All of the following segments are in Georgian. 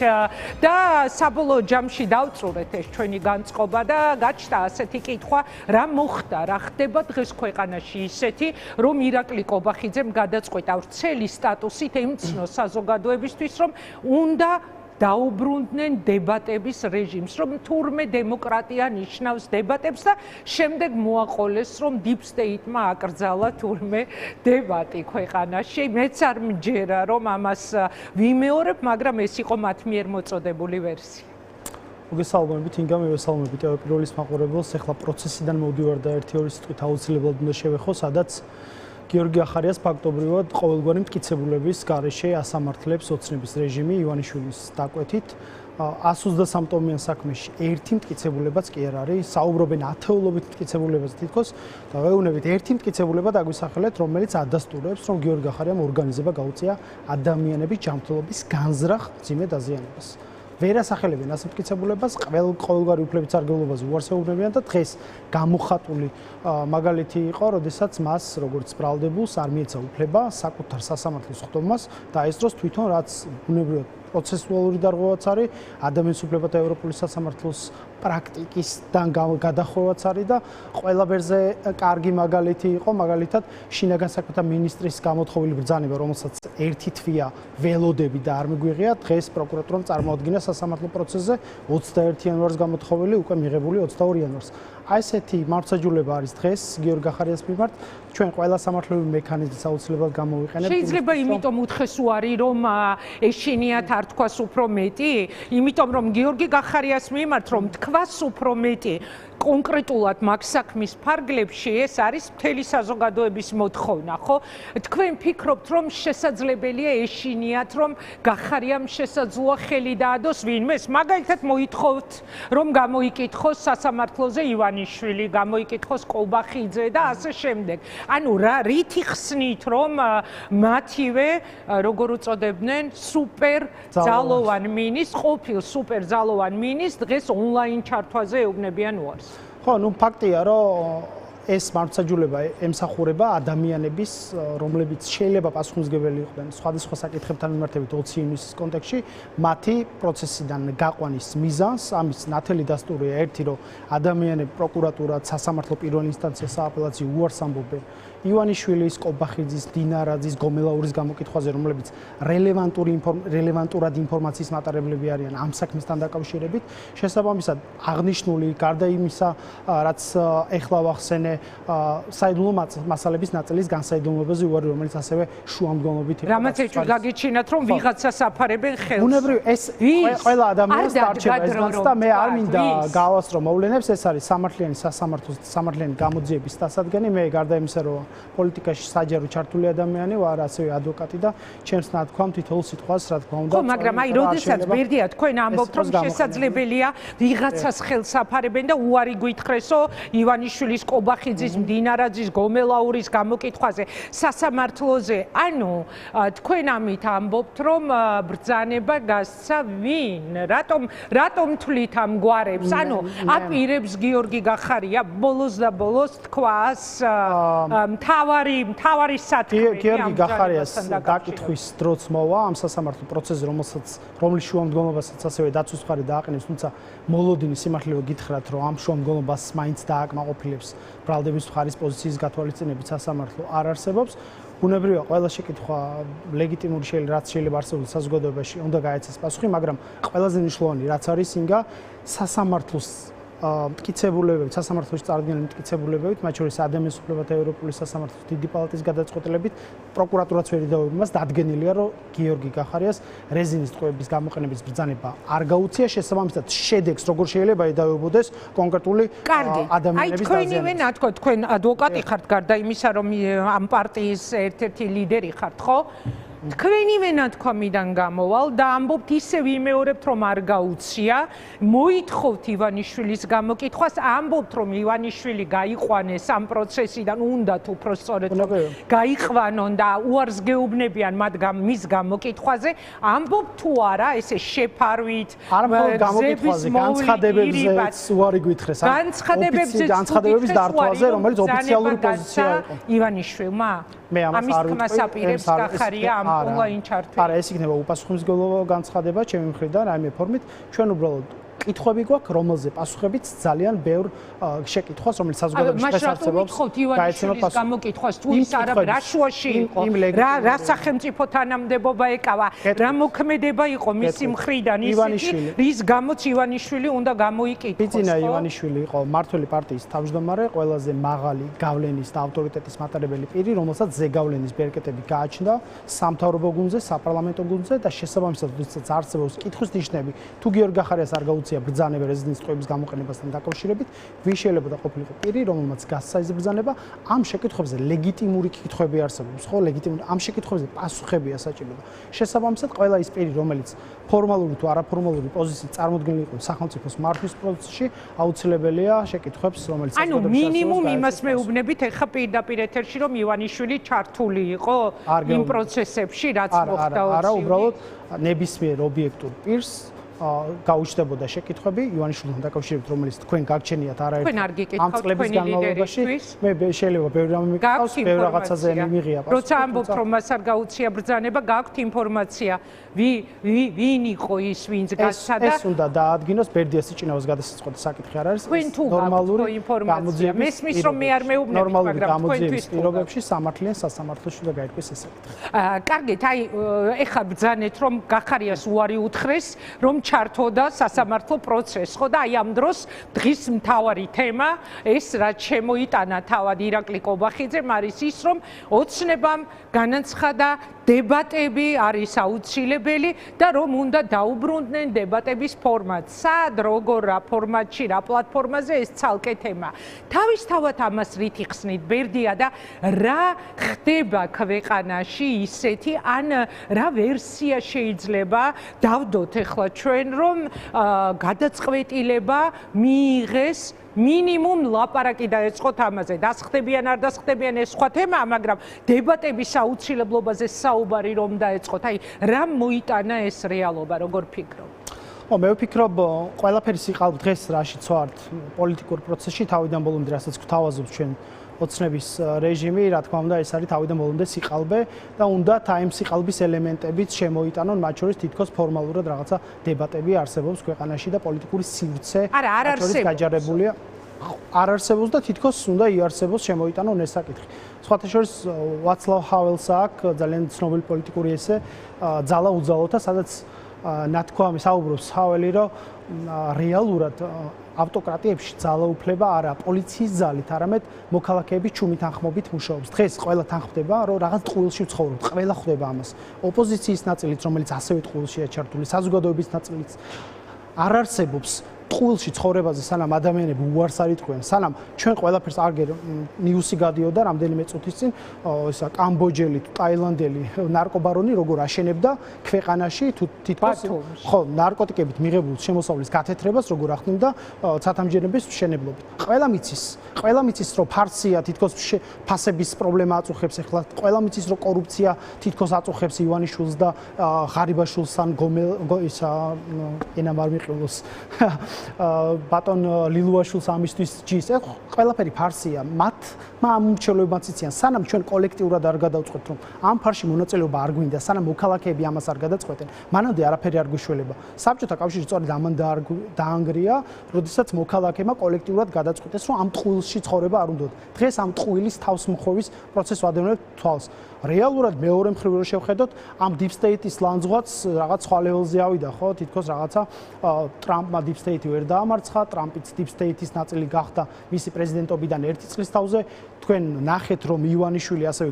და საბოლოო ჯამში დავწურეთ ეს ჩვენი განწყობა და გაჩნდა ასეთი კითხვა, რა მოხდა, რა ხდება დღეს ქვეყანაში ისეთი, რომ ირაკლი კობახიძემ გადაწყვიტა ვრცელი სტატუსით ემცნო საზოგადოებისთვის, რომ უნდა დაუბრუნდნენ დებატების რეჟიმს, რომ თურმე დემოკრატია ნიშნავს დებატებს და შემდეგ მოაყოლეს, რომ deep state-მა აკრძალა თურმე დებატი ქვეყანაში. მეც არ მჯერა, რომ ამას ვიმეორებ, მაგრამ ეს იყო მათ მიერ მოწოდებული ვერსია. მოგესალმებით, ინგა, მივესალმებით პირველის მაყურებელს. ახლა პროცესიდან მოვდივარ და 1-2 სიტყვით აუცილებლად უნდა შევეხო, სადაც გიორგი ახარიას ფაქტობრივად ყოველგვარი მტკიცებულების გარეშე ასამართლებს ოცნების რეჟიმი ივანიშვილის დაკვეთით. 123 ტომიან საქმეში ერთი მტკიცებულებაც კი არ არის, საუბრობენ ათეულობით მტკიცებულებაზე თითქოს და ვეუბნებით ერთი მტკიცებულება დაგვისახელეთ, რომელიც ადასტურებს, რომ გიორგი ახარიამ ორგანიზება გაუწია ადამიანების ჯანმრთელობის განზრახ მძიმე დაზიანებას. ვერ ასახელებენ ასეთ მტკიცებულებას, ყოველგვარი უფლების სარგებლობაზე უარს ეუბნებიან და დღეს გამოხატული მაგალითი იყო, როდესაც მას როგორც ბრალდებულს არ მიეცა უფლება საკუთარ სასამართლოს ხდომას დაესწროს თვითონ, რაც ბუნებრივად პროცესუალური დარღვევაც არის, ადამიანის უფლებათა ევროპული სასამართლოს პრაქტიკისგან გადახვევაც არის და ყველა ბერზე კარგი მაგალითი იყო, მაგალითად შინაგან საქმეთა მინისტრის გამოთხოვილი ბრძანება, რომელსაც ერთი თვია ველოდები და არ მიგვიღია, დღეს პროკურატურამ წარმოადგინა სასამართლო პროცესზე 21 იანვარს გამოთხოვილი, უკვე მიღებული 22 იანვარს. აი ესეთი მართლმსაჯულება არის დღეს გიორგი ახარიას მიმართ. ჩვენ ყველა სამართლებრივი მექანიზმს აუცილებლად გამოვიყენებთ. შეიძლება იმიტომ უთხეს უარი, რომ ეშინიათ არ თქვას უფრო მეტი, იმიტომ რომ გიორგი ახარიას მიმართ რომ თქვას უფრო მეტი კონკრეტულად მაგ საქმის ფარგლებში ეს არის მთელი საზოგადოების მოთხოვნა, ხო? თქვენ ფიქრობთ, რომ შესაძლებელია ეშინიათ, რომ გახარიამ შესაძლოა ხელი დაადოს ვინმეს? მაგალითად მოითხოვთ, რომ გამოიკითხოს სასამართლოზე ივანიშვილი, გამოიკითხოს კობახიძე და ასე შემდეგ. ანუ რითი ხსნით, რომ მათივე, როგორ უწოდებდნენ, სუპერ ძალოვან მინისტრს, ყოფილ სუპერ ძალოვან მინისტრს დღეს ონლაინ ჩართვაზე ეუბნებიან უარს. ხო, ნუ ფაქტია, რომ ეს მართლმსაჯულება ემსახურება ადამიანების, რომლებიც შეიძლება პასუხისმგებელი იყვნენ სხვადასხვა საკითხებთან მიმართებით 20 ივნისის კონტექსტში, მათი პროცესიდან გაყვანის მიზანს, ამის ნათელი დასტურია ერთი, რომ ადამიანები პროკურატურა, სასამართლო პირველი ინსტანცია, სააპელაციო უარს ამბობენ ივანიშვილის, კობახიძის, დინარაძის, გომელაურის გამოკითხვაზე, რომლებიც რელევანტურად ინფორმაციის მატარებლები არიან ამ საქმესთან დაკავშირებით. შესაბამისად, აღნიშნული გარდა იმისა, რაც ეხლა ვახსენე, საიდუმლო მასალების ნაწილის განსაიდუმლოებაზე უარი, რომელიც ასევე შუამდგომლობით იყო. რამაც ეჭვი გაგიჩინათ, რომ ვიღაცას აფარებენ ხელს. ბუნებრივ ეს ყველა ადამიანს დარჩება ეს განს და მე არ მინდა გავასწრო მოვლენებს, ეს არის სამართლიანი სასამართლოს სამართლიანი გამოძიების დასადგენი. მე გარდა იმისა, რომ პოლიტიკაში საჯარო ჩართული ადამიანი ვარ, ასევე ადვოკატი და ჩემს ნათქვამ თითოეულ სიტყვას რა თქმა უნდა. ხო, მაგრამ აი როდესაც ბერდია თქვენ ამბობთ, რომ შესაძლებელია ვიღაცას ხელს აფარებენ და უარი გვითხრესო ივანიშვილის, კობახიძის, დინარაძის, გომელაურის გამოკითხვაზე სასამართლოზე. ანუ თქვენ ამით ამბობთ, რომ ბრძანება გასცა ვინ? რატომ თვლით ამ გვარებს? ანუ აპირებს გიორგი ახარია ბოლოს და ბოლოს თქვას მთავარი სათქმელი გიორგი ახარიას დაკითხვის დროც მოვა ამ სასამართლო პროცესზე, რომლის შუამდგომლობასაც ასევე დაცვის მხარე დააყენებს, თუმცა მოლოდინი სიმართლეა გითხრათ, რომ ამ შუამდგომლობას მაინც დააკმაყოფილებს ბრალდების მხარის პოზიციის გათვალისწინებით სასამართლო არ არსებობს. ბუნებრივია, ყველა შეკითხვა ლეგიტიმური რაც შეიძლება არსებულ საზოგადოებაში უნდა გაეცეს პასუხი, მაგრამ ყველაზე მნიშვნელოვანი რაც არის ინგა სასამართლოს მტკიცებულებებით, სასამართლოში წარდგენილი მტკიცებულებებით, მათ შორის ადამიანის უფლებათა ევროპული სასამართლოს დიდი პალატის გადაწყვეტილებით, პროკურატურაც ვერ იდაუება მას, დადგენილია, რომ გიორგი ახარიას რეზინის ტყვეების გამოყენების ბრძანება არ გაუწია, შესაბამისად შედეგს როგორ შეიძლება იდაუებოდეს კონკრეტული ადამიანების დაზიანება. აი თქვენივე ნათქვათ, თქვენ ადვოკატი ხართ გარდა იმისა, რომ ამ პარტიის ერთ-ერთი ლიდერი ხართ, ხო? თქვენივე ნათქვამიდან გამოვალ და ამბობთ ისევ ვიმეორებთ, რომ არ გაუწია, მოითხოვთ ივანიშვილის გამოკითხვას, ამბობთ, რომ ივანიშვილი გაიყვანეს ამ პროცესიდან, უნდათ უпроსწორეთ გაიყვანონ და უარს გეუბნებიან მის გამოკითხვაზე, ამბობთ თუ არა, ესე შეფარვით, არ მხოლოდ გამოკითხვაზე, განცხადებებზეც უარი გვითხრეს, განცხადებების დართვაზე, რომელიც ოფიციალური პოზიცია იყო ივანიშვილმა. მე ამას არ ვიტყვი, ამის თქმას აპირებს ახარია ამ ონლაინ ჩართვი? არა, ეს იქნება უპასუხისმგებლო განცხადება ჩემი მხრიდან, რაიმე ფორმით. ჩვენ უბრალოდ კითხვები გვაქვს, რომელზე პასუხებიც ძალიან ბევრ შეკითხვას, რომელიც საზოგადოების დღეს არსებობს. გაიცემოთ გამოკითხვას, თუ ის არა რა შუაში იყო, რა სახელმწიფო თანამდებობა ეკავა, რა მოქმედება იყო მისი მხრიდან, ისეთი, რის გამოც ივანიშვილი უნდა გამოიკითხოს. ბიძინა ივანიშვილი იყო მმართველი პარტიის თავმჯდომარე, ყველაზე მაღალი გავლენის და ავტორიტეტის მატარებელი პირი, რომელსაც ზეგავლენის ბერკეტები გააჩნდა სამთავრობო გუნდზე, საპარლამენტო გუნდზე და შესაბამისად, როდესაც არსებობს კითხვის ნიშნები, თუ გიორგი გახარიას არ გაუწია ბრძანება რეზიდენტის ტყვეების გამოყენებასთან დაკავშირებით, ვის შეიძლება ყოფილიყო პირი, რომელმაც გასცა ეს ბრძანება, ამ შეკითხვებზე ლეგიტიმური კითხვები არსებობს, ხო, ლეგიტიმური ამ შეკითხვებზე პასუხებია საჭირო. შესაბამისად, ყველა ის პირი, რომელიც ფორმალური თუ არაფორმალური პოზიციით წარმოდგენილი იყო სახელმწიფოს მართვის პროცესში, აუცილებელია შეკითხვებს, რომელიც ანუ მინიმუმ იმას მეუბნებით, ეხა პირდაპირ ეთერში, რომ ივანიშვილი ჩართული იყო იმ პროცესებში, რაც მოხდა 20. არა, უბრალოდ ნებისმიერ ობიექტურ პირს გაუჩნდებოდა შეკითხვები ივანიშვილთან დაკავშირებით, რომელიც თქვენ გაგჩენიათ არაერთ ამ წლების განმავლობაში. მე შეიძლება ბევრი რამე მიგყავს, ბევრ რაღაცაზე მიმიღია პასუხი. როცა ამბობთ, რომ მას არ გაუწია ბრძანება, გაქვთ ინფორმაცია, ვინ იყო ის, ვინც გასცა და ეს უნდა დაადგინოს ბერდიას სიჭინაოს გადასაწყვეტი საკითხი არ არის. ნორმალური ინფორმაცია. მესმის რომ მე არ მეუბნები, მაგრამ თქვენთვის პირობებში სამართლიან სასამართლოში უნდა გაირკვეს ეს საკითხი. კარგით, აი ეხლა ბრძანეთ, რომ გახარიას უარი უთხრეს, რომ ჩართოდა სასამართლო პროცესს, ხო და აი ამ დროს დღის მთავარი თემა ეს რაც შემოიტანა თავად ირაკლი კობახიძემ არის ის, რომ ოცნებამ განაცხადა დებატები არის აუცილებელი და რომ უნდა დაუბრუნდნენ დებატების ფორმატს. სად, როგორ, რა ფორმატში, რა პლატფორმაზე ეს ცალკე თემა. თავისთავად ამას რით იხსნით ბერდია და რა ხდება ქვეყანაში ისეთი, ან რა ვერსია შეიძლება დავდოთ ახლა ჩვენ რომ გადაწყვეტილება მიიღეს მინიმუმ ლაპარაკი დაეწყოთ ამაზე. დასხდებიან არ დასხდებიან ეს სხვა თემაა, მაგრამ დებატების აუცილებლობაზე საუბარი რომ დაეწყოთ. აი, რა მოიტანა ეს რეალობა, როგორ ფიქრობ? მე ვფიქრობ, ყველაფერი სიყალბ დღეს რაშიც ვართ პოლიტიკურ პროცესში თავიდან ბოლომდე, რასაც გვთავაზობს ჩვენ ოცნების რეჟიმი, რა თქმა უნდა, ეს არის თავიდან ბოლომდე სიყალბე და უნდათ აი ამ სიყალბის ელემენტებიც შემოიტანონ, მათ შორის თითქოს ფორმალურად რაღაცა დებატები არსებობს ქვეყანაში და პოლიტიკური სივრცე არ არსებობს. გაჯარებულია. არ არსებობს და თითქოს უნდა იარსებოს, შემოიტანონ ეს საკითხი. სხვათა შორის ვაცლავ ჰაველს აქვს ძალიან ცნობილი პოლიტიკური ესე ძალა უძალოთა, სადაც ნათქვამი საუბრობს ჰაველი, რომ რეალურად ავტოკრატიებში ძალაუფლება არა პოლიციის ძალით, არამედ მოქალაქეების ჩუმი თანხმობით მუშაობს. დღეს ყველა თანხმდება, რომ რაღაც ტყუილში ვცხოვრობთ, ყველა ხვდება ამას. ოპოზიციის ნაწილიც, რომელიც ასევე ტყუილშია ჩართული, საზოგადოების ნაწილიც არ არსებობს ტყუილში ცხოვრებაზე, სანამ ადამიანები უარს არ იტყვიან, სანამ ჩვენ ყველაფერს აგერ ნიუსი გადიოდა რამდენიმე წუთის წინ, ისა კამბოჯელი, ტაილანდელი ნარკობარონი როგორ აშენებდა ქვეყანაში თუ თითქოს ხო ნარკოტიკებით მიღებულ შემოსავლის გათეთრებას როგორ ახდენდა ცათამბჯენების მშენებლობით. ყველა მიცის რომ ფარსია თითქოს ფასების პრობლემა აწუხებს ახლა, ყველა მიცის რომ კორუფცია თითქოს აწუხებს ივანიშვილს და ღარიბაშვილს ან ისა ენამ არ მიყოლოს ბატონ ლილუაშვილს ამისთვის ჯის. ეს ყველაფერი ფარსია. მათმა ამ უმრჩევლობებმაც იციან, სანამ ჩვენ კოლექტიურად არ გადავწყვეტთ, რომ ამ ფარში მონაწილეობა არ გვინდა, სანამ მოქალაქეები ამას არ გადაწყვეტენ, მანამდე არაფერი არ გვიშველება. საბჭოთა კავშირი სწორედ ამან დაანგრია, როდესაც მოქალაქეებმა კოლექტიურად გადაწყვეტეს, რომ ამ ტყუილში ცხოვრება არ უნდათ. დღეს ამ ტყუილის თავსმხოვის პროცესს ვადევნებთ თვალს. რეალურად მეორე მხრივ რო შევხედოთ, ამ deep state-ის ლანძღვაც რაღაც სხვა level-ზე ავიდა, ხო? თითქოს რაღაცა ტრამპმა deep state-ი ვერ დაამარცხა, ტრამპიც deep state-ის ნაწილი გახდა მისი პრეზიდენტობიდან 1 წლის თავზე. თქვენ ნახეთ, რომ ივანიშვილი ასევე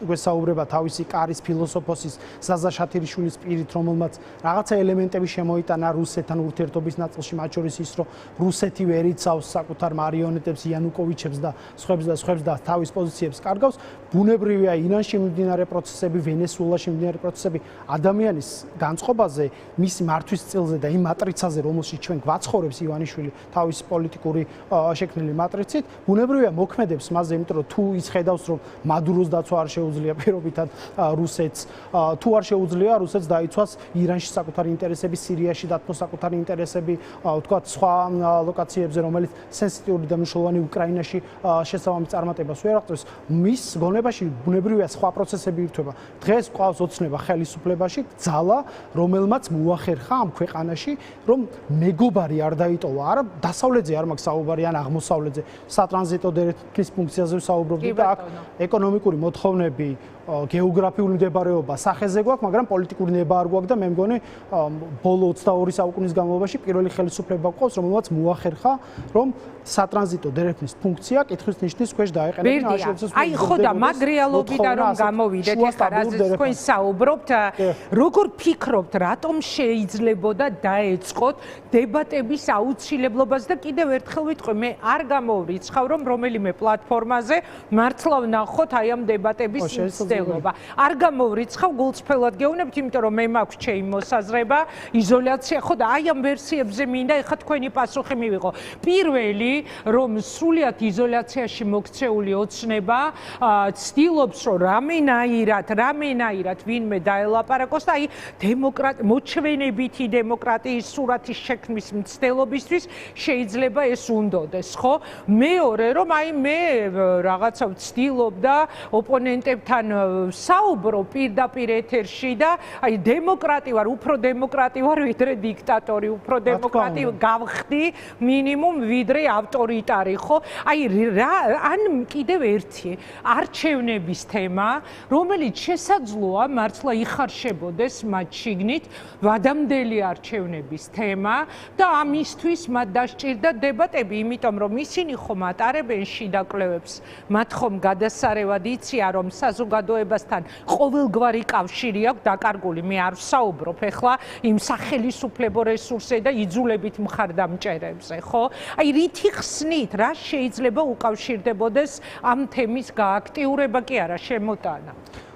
გვესაუბრება თავისი კარის ფილოსოფოსის ზაზა შათირიშვილის პირით, რომელმაც რაღაცა ელემენტები შემოიტანა რუსეთთან ურთიერთობის ნაწილში, მათ შორის ის, რომ რუსეთი ვერ იცავს საკუთარ მარიონეტებს, იანუკოვიჩებს და სხვებს და თავის პოზიციებს კარგავს. ბუნებრივია ირანში მიმდინარე პროცესები, ვენესუელაში მიმდინარე პროცესები ადამიანის განწყობაზე, მისი მართვის წილზე და იმ მატრიცაზე, რომელშიც ჩვენ გვაცხოვრებს ივანიშვილი თავის პოლიტიკური შექმნილი მატრიცით, ბუნებრივია მოქმედებს მასზე, იმიტომ რომ თუ ის ხედავს, რომ მადუროს დაცვა არ შეუძლია პირობითად რუსეთს, თუ არ შეუძლია რუსეთს დაიცვას ირანში საკუთარი ინტერესები, სირიაში დათმოს საკუთარი ინტერესები, ვთქვათ, სხვა ლოკაციებზე, რომელიც სენსიტიური და მნიშვნელოვანი უკრაინაში შესაბამის წარმატებას ვერ აღწევს, მის გონებაში ბუნებრივია ბუნებრივია სხვა პროცესები ირთვება. დღეს ყავს ოცნება ხელისუფლებაში ძალა, რომელმაც მოახერხა ამ ქვეყანაში, რომ მეგობარი არ დაიტოვა, არა დასავლეთზე არ მაქვს საუბარი, ან აღმოსავლეთზე სატრანზიტო დერექტრის ფუნქციაზე საუბრობდი და აქ ეკონომიკური მოთხოვნები გეოგრაფიული მდებარეობა სახეზე გვაქვს, მაგრამ პოლიტიკური ნება არ გვაქვს და მე მგონი ბოლო 22 საუკუნის განმავლობაში პირველი ხელისუფლება გვყავს, რომელმაც მოახერხა, რომ სატრანზიტო დერექტრის ფუნქცია კითხვის ნიშნის ქვეშ დაეყენა. აი ხო და მაგ რეალობიდან რომ გამოვიდეთ, ეხლა რაზეც თქვენ საუბრობთ, როგორ ფიქრობთ, რატომ შეიძლებოდა დაეწყოთ დებატების აუცილებლობას და კიდევ ერთხელ ვიტყვი, მე არ გამოვრიცხავ, რომ რომელიმე პლატფორმაზე მართლა ვნახოთ აი ამ დებატების მცდელობა. არ გამოვრიცხავ, გულწრფელად გეუბნებით, იმიტომ რომ მე მაქვს ჩემი მოსაზრება, იზოლაცია ხო და აი ამ ვერსიებზე მინდა ეხლა თქვენი პასუხი მივიღო. პირველი რომ სრულიად იზოლაციაში მოქცეული ოცნება ცდილობს რომ რამენაირად ვინმე დაელაპარაკოს და აი მოჩვენებითი დემოკრატიის სურათის შექმნის მცდელობისთვის შეიძლება ეს უნდოდეს, ხო? მეორე რომ აი მე რაღაცა ვცდილობდა ოპონენტებთან საუბრო პირდაპირ ეთერში და აი დემოკრატი ვარ, უფრო დემოკრატი ვარ ვიდრე დიქტატორი, უფრო დემოკრატი გავხდი მინიმუმ ვიდრე ავტორიტარი, ხო? აი ან კიდევ ერთი არჩევნების თემა, რომელიც შესაძლოა მართლა იხარშებოდეს მათ შიგნით, ვადამდელი არჩევნების თემა და ამისთვის მათ დასჭირდა დებატები, იმიტომ რომ ისინი ხომ ატარებენ შიდა კვლევებს, მათ ხომ გადასარევად იციან, რომ საზოგადოებასთან ყოველგვარი კავშირი აქვს დაკარგული. მე არ ვსაუბრობ ეხლა იმ სახელისუფლებო რესურსზე და იძულებით მხარდამჭერებზე, ხო? აი რითი ხსნით, რა შეიძლება უკავშირდებოდეს ამ თემის გააქტიურება კი არა შემოტანა?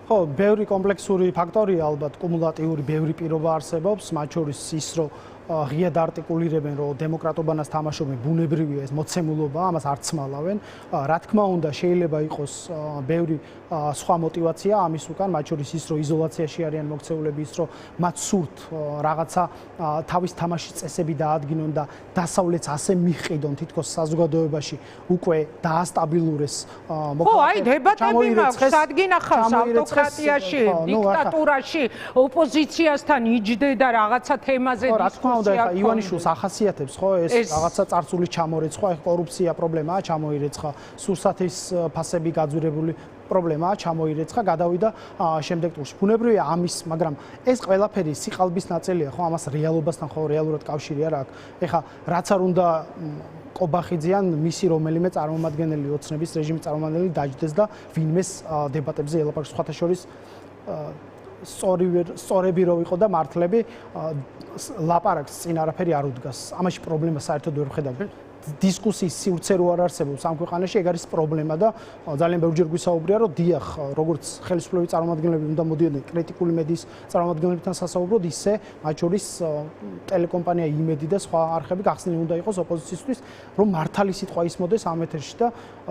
ხო, ბევრი კომპლექსური ფაქტორია ალბათ, კუმულატიური ბევრი პირობა არსებობს, მათ შორის ის, რომ ღიად არტიკულირებენ, რომ დემოკრატობანას თამაშობენ, ბუნებრივია ეს მოცემულობა, ამას არ ცმალავენ. რა თქმა უნდა, შეიძლება იყოს ბევრი სხვა мотиваცია ამის უკან, მათ შორის ის, რომ იზოლაციაში არიან მოქცეულები, ის, რომ მათ სურთ რაღაცა თავის თამაშის წესები დაადგინონ და დასავლეთს ასე მიჰყიდონ, თითქოს საზოგადოებაში უკვე დაასტაბილურეს მოქალაქეები. ხო, აი დებატები მაქვს, სადგინახავს ავტოკრატიაში, დიქტატურაში, ოპოზიციასთან იჯდე და რაღაცა თემაზე დისკუსია. და ეხა ივანიშვილს ახასიათებს ხო ეს რაღაცა წარსული ჩამორეცხვა, ეხა კორუფცია პრობლემაა, ჩამოირეცხა, სურსათის ფასები გაძვირებული პრობლემაა, ჩამოირეცხა, გადავიდა შემდეგ ტურში. ბუნებრივია ამის, მაგრამ ეს ყველაფერი სიყალბის ნაწილია, ხო, ამას რეალობასთან ხო რეალურად კავშირი არ აქვს. ეხა რაც არ უნდა ყობახიძიან მისი რომელიმე წარმომადგენელი ოცნების რეჟიმის წარმომადგენელი დაჯდეს და ვინმეს დებატებზე ელაპარაკოს, სხვათა შორის სწორები რო იყო და მართლები ლაპარაკს წინ არაფერი არ უდგას. ამაში პრობლემა საერთოდ ვერ ვხედავ. დისკუსიის სივრცე რო არ არსებობს ამ ქვეყანაში, ეგ არის პრობლემა და ძალიან ბევრჯერ გვისაუბრია, რომ დიახ, როგორც ხელისუფლების წარმომადგენლები უნდა მოდიოდნენ კრიტიკული მედიის წარმომადგენლებთან სასაუბროდ, ისე მათ შორის ტელეკომპანია იმედი და სხვა არხები გახსნილი უნდა იყოს ოპოზიციისთვის, რომ მართალი სიტყვა ისმოდეს ამ ეთერში და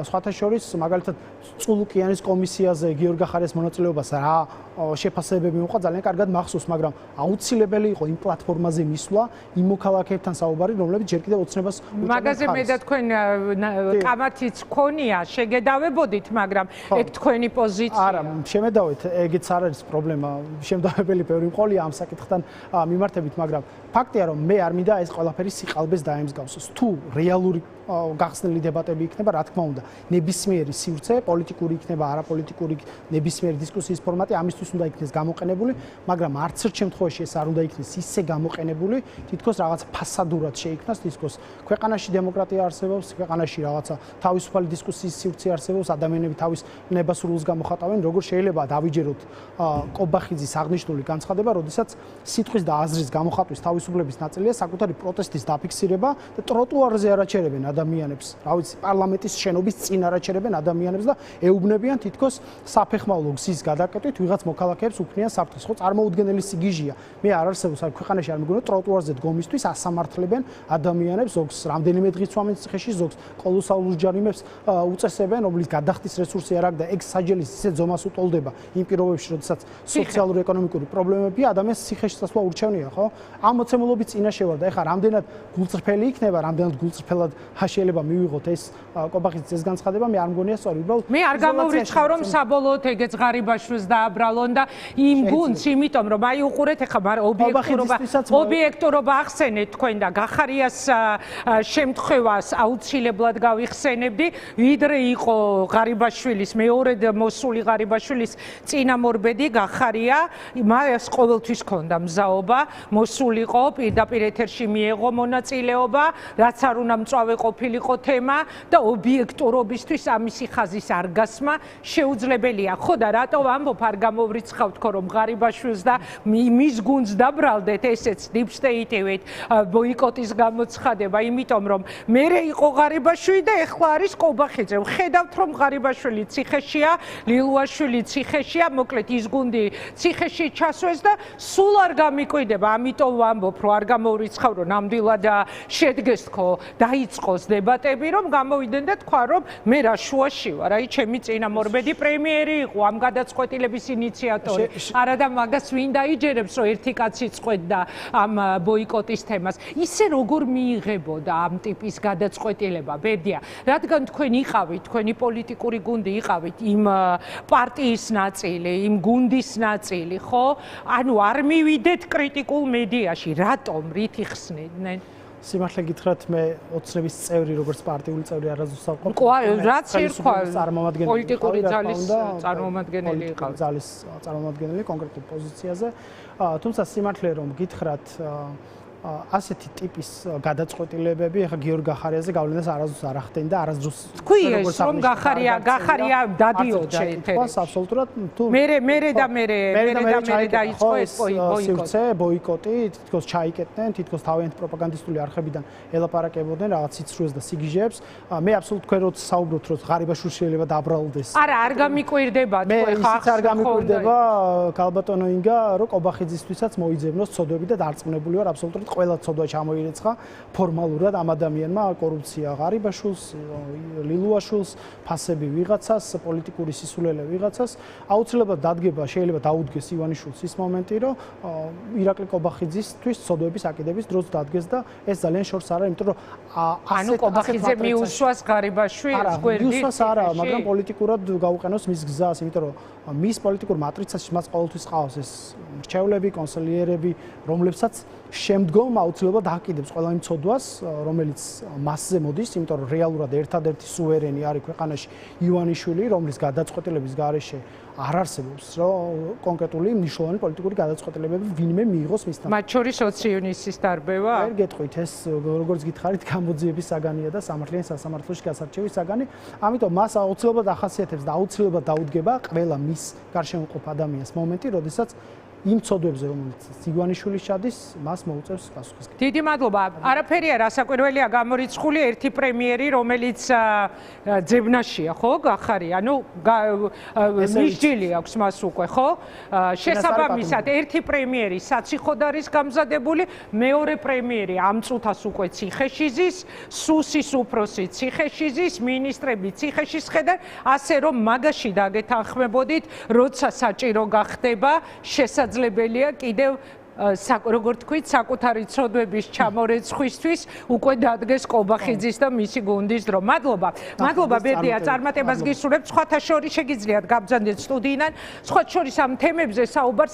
სხვათა შორის მაგალითად წულუკიანის კომისიაზე გიორგი ახარიას მონაწილეობას რა შეფასებები მოყვა ძალიან კარგად მახსოვს, მაგრამ აუცილებელი იყო იმ პლატფორმაზე მისვლა, იმ მოქალაქეებთან საუბარი, რომლებიც ჯერ კიდევ ოცნებას მაგაზე მე და თქვენ კამათიც გქონია, შეგედავებოდით, მაგრამ ეგ თქვენი პოზიცია. არა, შემედავეთ, ეგეც არ არის პრობლემა. შემდავებელი ბევრი მყოლია ამ საკითხთან მიმართებით, მაგრამ ფაქტია, რომ მე არ მინდა ეს ყველაფერი სიყალბეს დაემსგავსოს. თუ რეალური გახსნილი დებატები იქნება, რა თქმა უნდა, ნებისმიერი სივრცე, პოლიტიკური იქნება, არაპოლიტიკური, ნებისმიერი დისკუსიის ფორმატი ამისთვის უნდა იქნეს გამოყენებული, მაგრამ არც ერთ შემთხვევაში ეს არ უნდა იქნეს ისე გამოყენებული, თითქოს რაღაც ფასადურად შეიქმნას დისკუსს. ქვეყანაში დემოკრატია არსებობს, ქვეყანაში რაღაცა თავისუფალი დისკუსიის სივრცე არსებობს, ადამიანები თავის ნებასრულს გამოხატავენ, როგორ შეიძლება დავიჯეროთ კობახიძის აღნიშნული განცხადება, როდესაც სიტყვის და აზრის გამოხატვის თავისუფლების ნაწილია საკუთარი პროტესტის დაფიქსირება და ტროტუარზე არაჩერებენ ადამიანებს, რა ვიცი, პარლამენტის შენობის წინ არაჩერებენ ადამიანებს და ეუბნებიან თითქოს საფეხმავლო გზის გადაკეტვით ვიღაც მოქალაქეებს უქმნიან საფრთხეს. ხო, წარმოუდგენელი სიგიჟია. მე არ არსებობს არ ქვეყანაში არ მეგონა ტროტუარზე დგომისთვის ასამართლებენ ადამიანებს ზოგს რამდენიმე დღის სვამენციხეში ზოგს კოლოსალურ ჯარიმებს უწესებენ, რომლის გადახდის რესურსი არ აქვს და ეგ საჯელის ისე ზომას უტოლდება იმ პირობებში, როდესაც სოციალურ-ეკონომიკური პრობლემებია, ადამიანს ციხეში წასვლა ურჩევნია, ხო? ამ მოცემულობის წინაშე ვარ და ეხლა რამდენად გულწრფელი იქნება, რამდენად გულწრფელად შეიძლება მივიღოთ ეს კობახიძის ეს განცხადება, მე არ მგონია სწორი. უბრალოდ მე არ გამოვრიცხავ რომ საბოლოოდ ეგეც ღარიბაშვილს დააბრალონ და იმ გუნდს, იმიტომ რომ აი უყურეთ ეხლა ობიექტურობა ახსენეთ თქვენ და გახარიას შემთხვევას აუცილებლად გავიხსენებდი, ვიდრე იყო ღარიბაშვილის მეორედ მოსული ღარიბაშვილის წინამორბედი გახარია, მას ყოველთვის ჰქონდა მზაობა, მოსულიყო, პირდაპირ ეთერში მიეღო მონაწილეობა, რაც არ უნდა მწვავე ყოფილიყო თემა და ობიექტურობისთვის ამისი ხაზის არ გასმა შეუძლებელია. ხო და რატო ვამბობ, არ გამოვრიცხავ თქო რომ ღარიბაშვილს და მის გუნდს დაბრალდეთ, ესეც deep state-ივით ბოიკოტის გამოცხადება, იმიტომ რომ მერე იყო ღარიბაშვილი და ეხლა არის კობახიძე. ხედავთ რომ ღარიბაშვილი ციხეშია, ლილუაშვილი ციხეშია, მოკლედ ის გუნდი ციხეში ჩასვეს და სულ არ გამიკვირდება, ამიტომ ვამბობ, რომ არ გამოვრიცხავ, რომ ნამდვილად შედგეს თქო, დაიწყოს დებატები, რომ გამოვიდნენ და თქვა, რომ მე რა შუაში ვარ, აი ჩემი წინამორბედი პრემიერი იყო, ამ გადაწყვეტილების ინიციატორი. არა და მაგას ვინ დაიჯერებს, რომ ერთი კაცი წყვეტდა ამ ბოიკოტის თემას. ისე როგორ მიიღებოდა ამ ტიპის გადაწყვეტილება, ბედია, რადგან თქვენ იყავით, თქვენი პოლიტიკური გუნდი იყავით იმ პარტიის ნაწილი, იმ გუნდის ნაწილი, ხო? ანუ არ მივიდეთ კრიტიკულ მედიაში, რატომ, რით იხსნიდნენ? სიმართლე გითხრათ, მე ოცნების წევრი, როგორც პარტიული წევრი არასდროს არ ვიყავ. რაც ერქვა, პოლიტიკური ძალის წარმომადგენელი იყავ. ძალის წარმომადგენელი კონკრეტულ პოზიციაზე. თუმცა სიმართლე რომ გითხრათ, ასეთი ტიპის გადაწყვეტილებები ახლა გიორგი გახარიაზე გავლენას არასდროს არ ახდენდა და არასდროს თქვი ეს რომ გახარია დადიოდა ეთერში. აბსოლუტურად თუ მერე დაიწყო ეს ბოიკოტი, თითქოს ჩაიკეტნენ, თითქოს თავიანთი პროპაგანდისტული არხებიდან ელაპარაკებოდნენ რაღაც სიცრუეს და სიგიჟეებს. მე აბსოლუტურად თქვენ რო საუბრობთ, რომ ღარიბაშვილი შეიძლება დააბრალდეს. არა, არ გამიკვირდება თქვენ ხა არ გამიკვირდება ქალბატონო ინგა, რომ კობახიძისთვისაც მოიძებნოს ცოდვები და დარწმუნებული ვარ აბსოლუტურად ყველა ცოდვა ჩამოირიცხა ფორმალურად ამ ადამიანმა კორუფცია ღარიბაშვილს, ლილუაშვილს, ფასები ვიღაცას, პოლიტიკური სისულელე ვიღაცას. აუცილებლად დადგება, შეიძლება დაუდგეს ივანიშვილს ის მომენტი, რომ ირაკლი კობახიძისთვის ცოდვების აკიდების დროს დადგეს და ეს ძალიან შორს არა, იმიტომ რომ ანუ კობახიძე მიუსვას ღარიბაშვილს გვერდით. მიუსვას არა, მაგრამ პოლიტიკურად გაუყენოს მის გზას, იმიტომ რომ მის პოლიტიკურ მატრიცაში მას ყოველთვის ყავს ეს მრჩევლები, კონსილიერები, რომლებსაც შემდგომ აუცილებლად აკიდებს ყველა იმ ცოდვას, რომელიც მასზე მოდის, იმიტომ რომ რეალურად ერთადერთი სუვერენი არის ქვეყანაში ივანიშვილი, რომლის გადაწყვეტილების გარეშე არ არსებობს, რომ კონკრეტული მნიშვნელოვანი პოლიტიკური გადაწყვეტილებები ვინმე მიიღოს მისთან. მათ შორის 20 ივნისის დარბევა? ვერ გეტყვით, ეს როგორც გითხარით, გამოძიების საგანია და სამართლიანი სასამართლოში გასარჩევის საგანი. ამიტომ მას აუცილებლად ახასიათებს და აუცილებლად დაუდგება ყველა მის გარშემო მყოფ ადამიანს მომენტი, როდესაც იმ ცოდვებზე, რომელიც ივანიშვილი ჩადის, მას მოუწევს პასუხისმგებლობა. დიდი მადლობა. არაფერია რასაკვირველია გამორიცხული ერთი პრემიერი, რომელიც ძებნაშია, ხო, გახარია. ანუ მისჯილი აქვს მას უკვე, ხო? შესაბამისად, ერთი პრემიერი საციხოდ არის გამზადებული, მეორე პრემიერი ამ წუთას უკვე ციხეში ზის, სუსის უფროსი ციხეში ზის, მინისტრები ციხეში სხედან, ასე რომ მაგაში დაგეთანხმებოდით, როცა საჭირო გახდება, შესაძლებელია კიდევ როგორ თქვით, საკუთარი ცოდვების ჩამორეცხვისთვის უკვე დადგეს კობახიძის და მისი გუნდის დრო. მადლობა. მადლობა ბერდია, წარმატებას გისურვებთ. სხვათა შორის შეგიძლიათ გაბრძანდეთ სტუდიიდან. სხვათა შორის ამ თემებზე საუბარს